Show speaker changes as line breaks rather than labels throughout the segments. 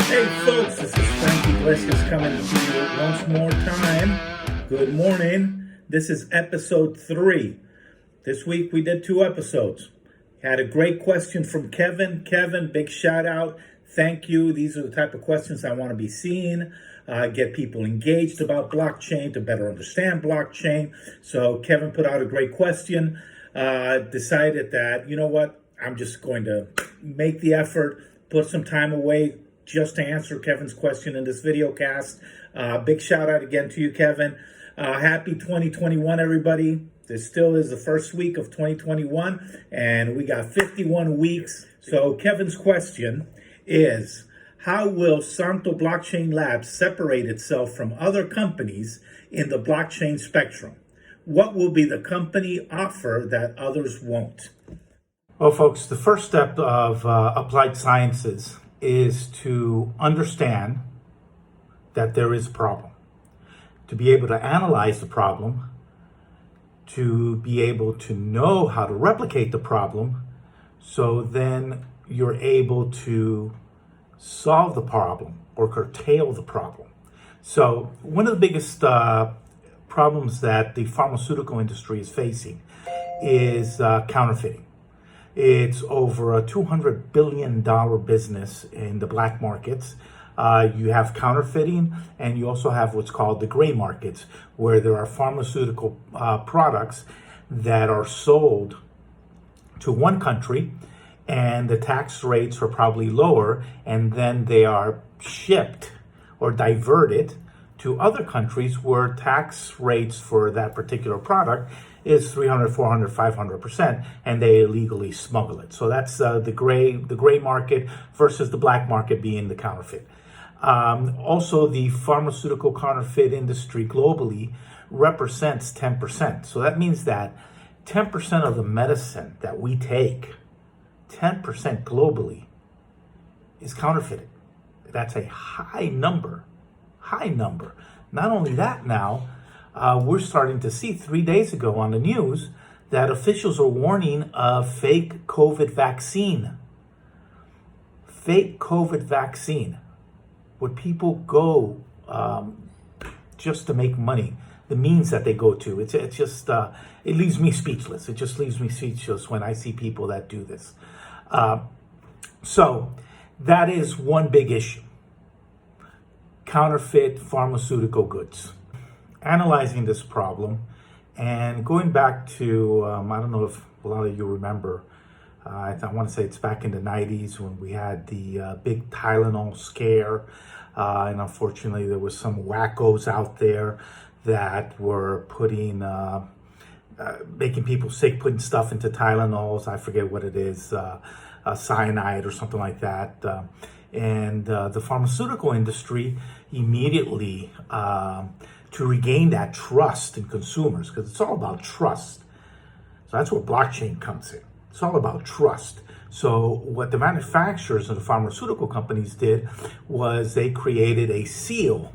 Hey folks, this is Frankie Iglesias coming to you once more time. Good morning. This is episode 3. This week we did 2 episodes. Had a great question from Kevin. Kevin, big shout out. Thank you. These are the type of questions I want to be seeing. Get people engaged about blockchain to better understand blockchain. So Kevin put out a great question. Decided that, you know what, I'm just going to make the effort, put some time away just to answer Kevin's question in this video cast. Big shout out again to you, Kevin. Happy 2021, everybody. This still is the first week of 2021, and we got 51 weeks. So Kevin's question is, how will Santo Blockchain Labs separate itself from other companies in the blockchain spectrum? What will be the company offer that others won't? Well, folks, the first step of applied sciences is to understand that there is a problem, to be able to analyze the problem, to be able to know how to replicate the problem, so then you're able to solve the problem or curtail the problem. So one of the biggest problems that the pharmaceutical industry is facing is counterfeiting. It's over a $200 billion business in the black markets. You have counterfeiting, and you also have what's called the gray markets, where there are pharmaceutical products that are sold to one country, and the tax rates are probably lower, and then they are shipped or diverted to other countries where tax rates for that particular product is 300, 400, 500%, and they illegally smuggle it. So that's the gray market versus the black market being the counterfeit. Also, the pharmaceutical counterfeit industry globally represents 10%. So that means that 10% of the medicine that we take, 10% globally, is counterfeited. That's a high number. Not only that, now, we're starting to see 3 days ago on the news that officials are warning of fake COVID vaccine. Fake COVID vaccine. Would people go just to make money? The means that they go to. It's just, it leaves me speechless. It just leaves me speechless when I see people that do this. So that is one big issue. Counterfeit pharmaceutical goods. Analyzing this problem and going back to, I don't know if a lot of you remember, I want to say it's back in the 90s when we had the big Tylenol scare. And unfortunately, there was some wackos out there that were putting, making people sick, putting stuff into Tylenols. I forget what it is, cyanide or something like that. And the pharmaceutical industry immediately, to regain that trust in consumers, because it's all about trust. So that's where blockchain comes in. It's all about trust. So what the manufacturers and the pharmaceutical companies did was they created a seal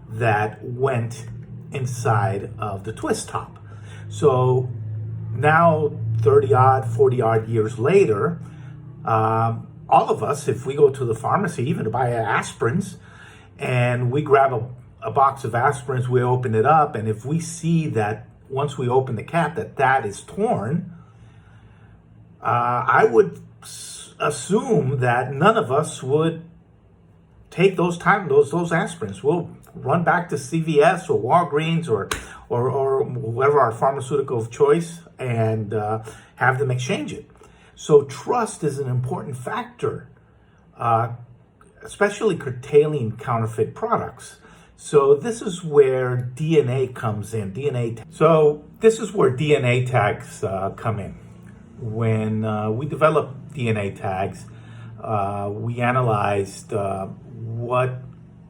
that went inside of the twist top. So now 30-odd, 40-odd years later, all of us, if we go to the pharmacy, even to buy aspirins, and we grab a box of aspirins, we open it up, and if we see that once we open the cap that is torn, I would assume that none of us would take those aspirins. We'll run back to CVS or Walgreens or whatever our pharmaceutical of choice and have them exchange it. So trust is an important factor, especially curtailing counterfeit products. So this is where DNA comes in. So this is where DNA tags come in. When we developed DNA tags, we analyzed what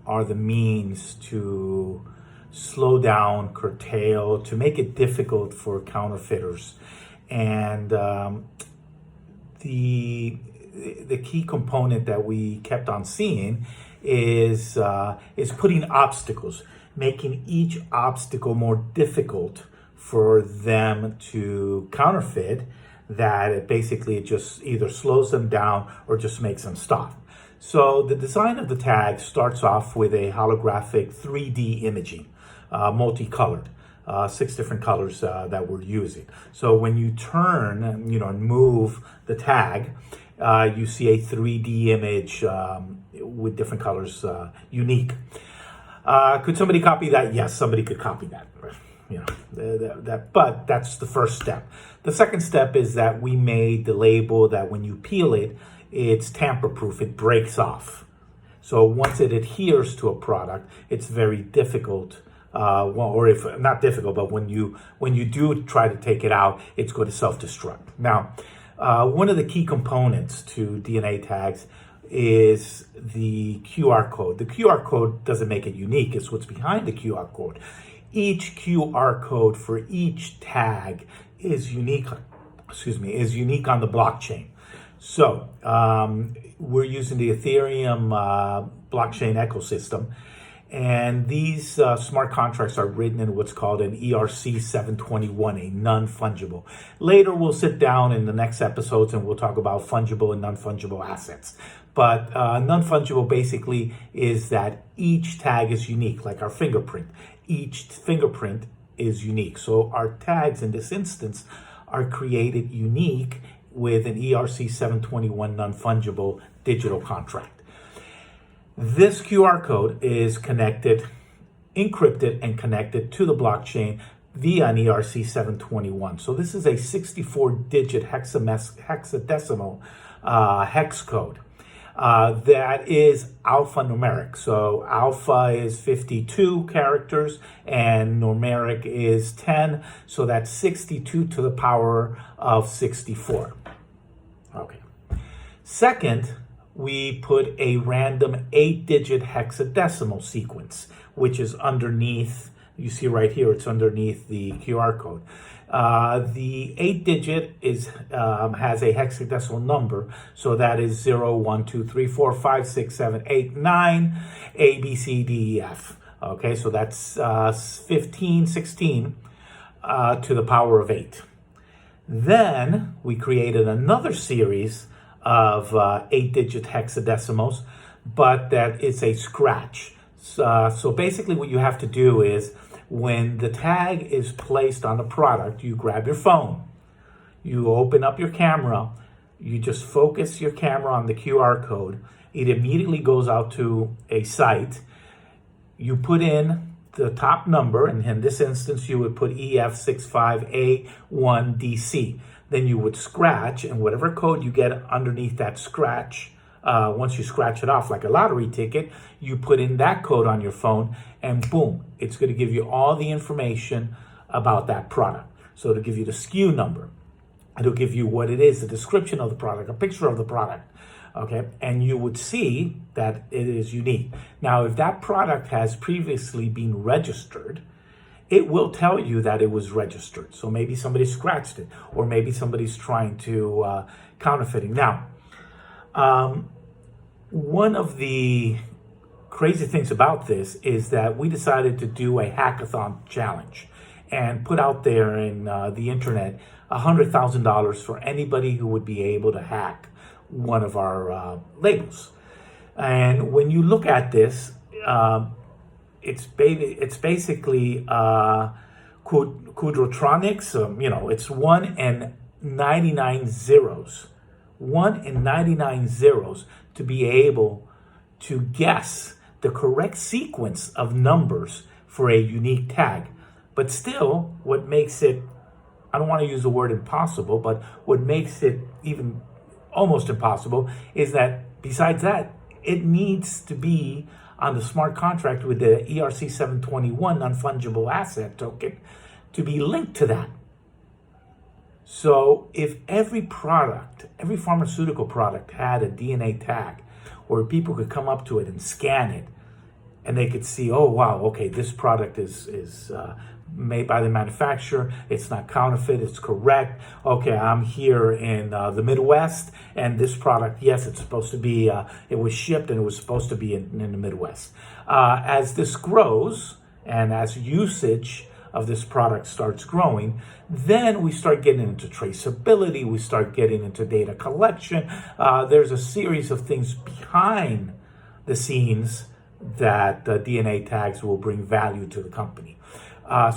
are the means to slow down, curtail, to make it difficult for counterfeiters. And the key component that we kept on seeing is putting obstacles, making each obstacle more difficult for them to counterfeit, that it basically just either slows them down or just makes them stop. So the design of the tag starts off with a holographic 3D imaging, multicolored. 6 different colors that we're using. So when you turn, and move the tag, you see a 3D image with different colors, unique. Could somebody copy that? Yes, somebody could copy that. But that's the first step. The second step is that we made the label that when you peel it, it's tamper-proof. It breaks off. So once it adheres to a product, it's very difficult. Or if not difficult, but when you do try to take it out, it's going to self-destruct. Now, one of the key components to DNA tags is the QR code. The QR code doesn't make it unique. It's what's behind the QR code. Each QR code for each tag is unique. Is unique on the blockchain. So we're using the Ethereum blockchain ecosystem. And these smart contracts are written in what's called an ERC 721, a non-fungible. Later, we'll sit down in the next episodes and we'll talk about fungible and non-fungible assets. But non-fungible basically is that each tag is unique, like our fingerprint. Each fingerprint is unique. So our tags in this instance are created unique with an ERC 721 non-fungible digital contract. This QR code is connected, encrypted, and connected to the blockchain via an ERC 721. So this is a 64-digit hexadecimal hex code that is alphanumeric. So alpha is 52 characters and numeric is 10. So that's 62 to the power of 64. Okay. Second, we put a random 8-digit hexadecimal sequence, which is underneath, you see right here, it's underneath the QR code. The 8-digit has a hexadecimal number, so that is 0, 1, 2, 3, 4, 5, 6, 7, 8, 9, A, B, C, D, E, F. Okay, so that's 15, 16 to the power of 8. Then we created another series of 8-digit hexadecimals, but that is a scratch. So basically what you have to do is when the tag is placed on the product, you grab your phone, you open up your camera, you just focus your camera on the QR code. It immediately goes out to a site. You put in the top number, and in this instance, you would put EF65A1DC. Then you would scratch, and whatever code you get underneath that scratch, once you scratch it off like a lottery ticket, you put in that code on your phone, and boom, it's going to give you all the information about that product. So it'll give you the SKU number. It'll give you what it is, the description of the product, a picture of the product. Okay, and you would see that it is unique. Now, if that product has previously been registered, it will tell you that it was registered. So maybe somebody scratched it, or maybe somebody's trying to counterfeiting. Now, one of the crazy things about this is that we decided to do a hackathon challenge and put out there in the internet $100,000 for anybody who would be able to hack one of our labels. And when you look at this, it's basically Quadratronics. It's 1 in 99 zeros. 1 in 99 zeros to be able to guess the correct sequence of numbers for a unique tag. But still, what makes it, I don't want to use the word impossible, but what makes it even almost impossible is that besides that, it needs to be on the smart contract with the ERC 721 non-fungible asset token to be linked to that. So if every product, every pharmaceutical product had a DNA tag where people could come up to it and scan it, and they could see, oh, wow, okay, this product is made by the manufacturer, it's not counterfeit, it's correct. Okay, I'm here in the Midwest, and this product, yes, it's supposed to be, it was shipped and it was supposed to be in the Midwest. As this grows, and as usage of this product starts growing, then we start getting into traceability, we start getting into data collection. There's a series of things behind the scenes that DNA tags will bring value to the company.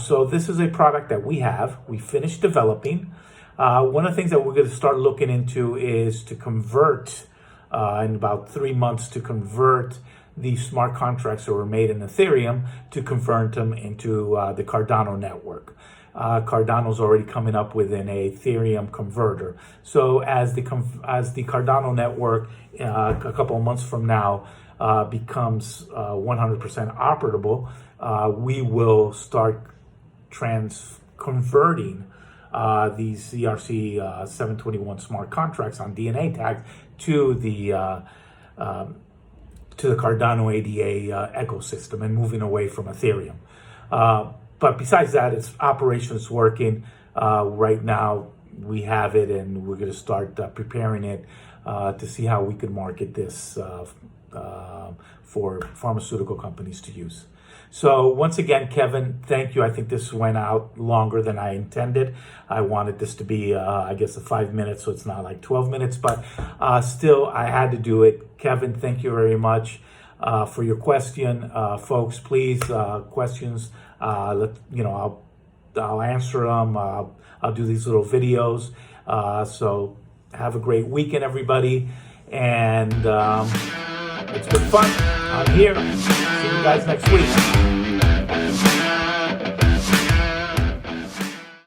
So this is a product that we finished developing. One of the things that we're going to start looking into is to convert, in about 3 months, to convert these smart contracts that were made in Ethereum, to convert them into the Cardano network. Cardano's already coming up with an Ethereum converter. So as the Cardano network, a couple of months from now, becomes 100% operable, we will start converting these ERC 721 smart contracts on DNA tags to the Cardano ADA ecosystem, and moving away from Ethereum. But besides that, its operation is working. Right now, we have it, and we're going to start preparing it to see how we can market this for pharmaceutical companies to use. So once again, Kevin, thank you. I think this went out longer than I intended. I wanted this to be, I guess, 5 minutes, so it's not like 12 minutes, but still, I had to do it. Kevin, thank you very much for your question. Folks, please, questions, I'll answer them. I'll do these little videos. So have a great weekend, everybody. And it's been fun. I'm here. See you guys next week.